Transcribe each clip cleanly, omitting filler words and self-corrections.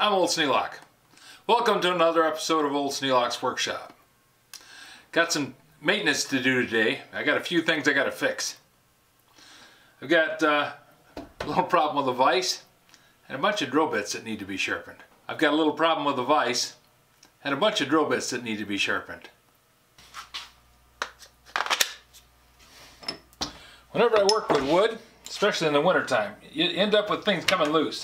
I'm Old Sneelock. Welcome to another episode of Old Sneelock's Workshop. Got some maintenance to do today. I got a few things I got to fix. I've got a little problem with a vise and a bunch of drill bits that need to be sharpened. I've got a little problem with a vise and a bunch of drill bits that need to be sharpened. Whenever I work with wood, especially in the wintertime, you end up with things coming loose.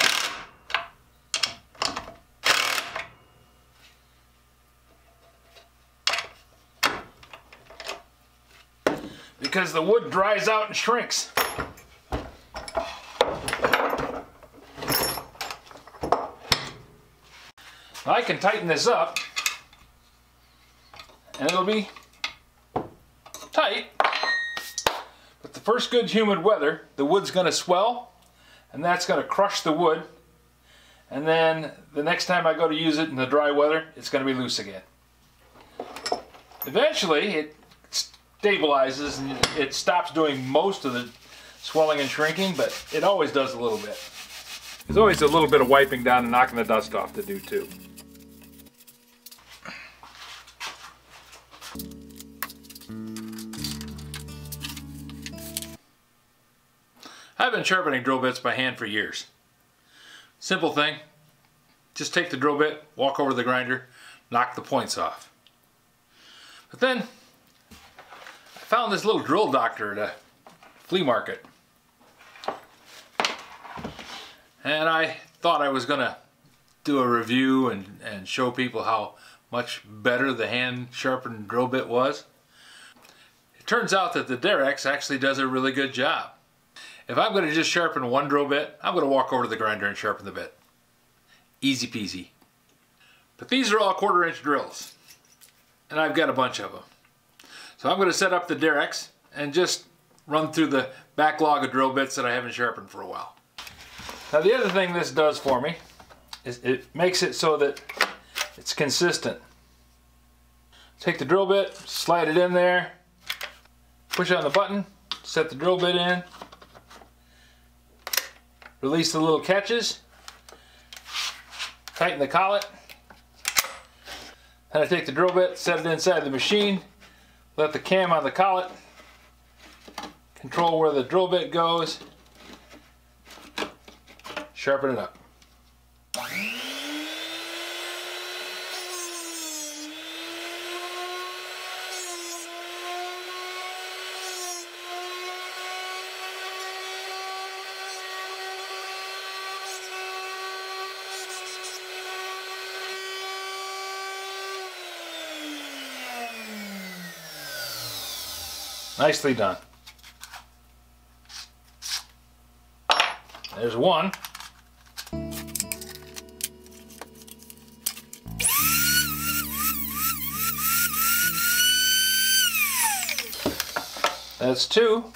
Because the wood dries out and shrinks. Now I can tighten this up and it'll be tight, but the first good humid weather, the wood's going to swell and that's going to crush the wood, and then the next time I go to use it in the dry weather, it's going to be loose again. Eventually it stabilizes and it stops doing most of the swelling and shrinking, but it always does a little bit. There's always a little bit of wiping down and knocking the dust off to do too. I've been sharpening drill bits by hand for years. Simple thing, just take the drill bit, walk over to the grinder, knock the points off. But then I found this little drill doctor at a flea market, and I thought I was gonna do a review and show people how much better the hand sharpened drill bit was. It turns out that the Derex actually does a really good job. If I'm going to just sharpen one drill bit, I'm going to walk over to the grinder and sharpen the bit. Easy peasy. But these are all 1/4 inch drills, and I've got a bunch of them. So I'm going to set up the Derex and just run through the backlog of drill bits that I haven't sharpened for a while. Now the other thing this does for me is it makes it so that it's consistent. Take the drill bit, slide it in there, push on the button, set the drill bit in, release the little catches, tighten the collet, then I take the drill bit, set it inside the machine, let the cam on the collet control where the drill bit goes, sharpen it up. Nicely done. There's one. That's two.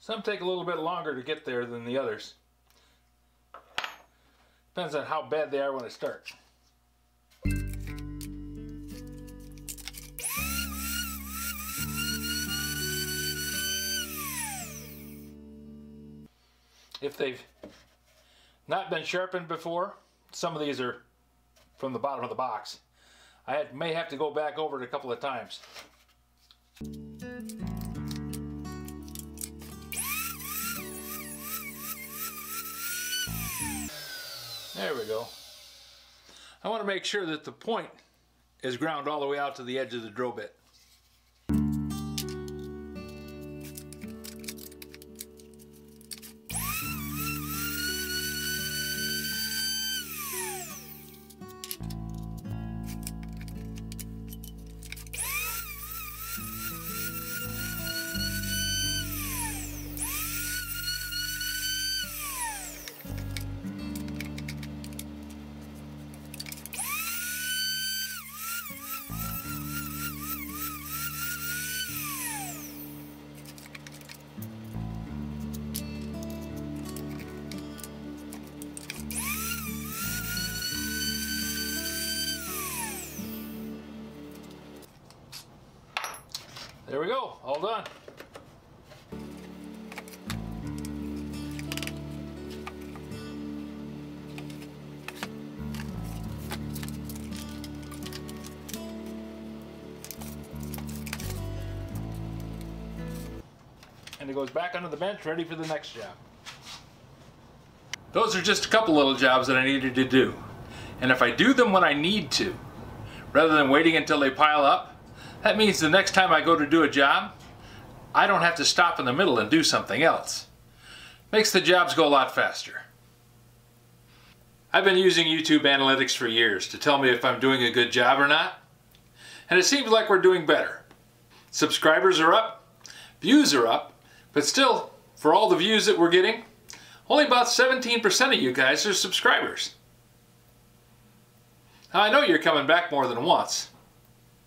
Some take a little bit longer to get there than the others. Depends on how bad they are when I start. If they've not been sharpened before, some of these are from the bottom of the box. I may have to go back over it a couple of times. There we go. I want to make sure that the point is ground all the way out to the edge of the drill bit. There we go, all done. And it goes back onto the bench, ready for the next job. Those are just a couple little jobs that I needed to do. And if I do them when I need to, rather than waiting until they pile up, that means the next time I go to do a job, I don't have to stop in the middle and do something else. Makes the jobs go a lot faster. I've been using YouTube analytics for years to tell me if I'm doing a good job or not, and it seems like we're doing better. Subscribers are up, views are up, but still, for all the views that we're getting, only about 17% of you guys are subscribers. Now, I know you're coming back more than once.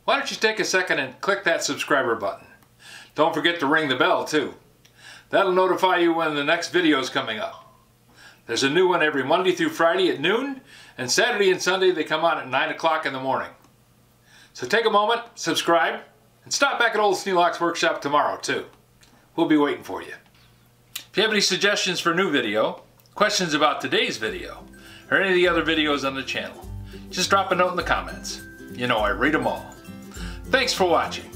Why don't you take a second and click that subscriber button? Don't forget to ring the bell too. That'll notify you when the next video is coming up. There's a new one every Monday through Friday at noon, and Saturday and Sunday they come on at 9 o'clock in the morning. So take a moment, subscribe, and stop back at old Sneelock's workshop tomorrow too. We'll be waiting for you. If you have any suggestions for a new video, questions about today's video, or any of the other videos on the channel, just drop a note in the comments. You know I read them all. Thanks for watching.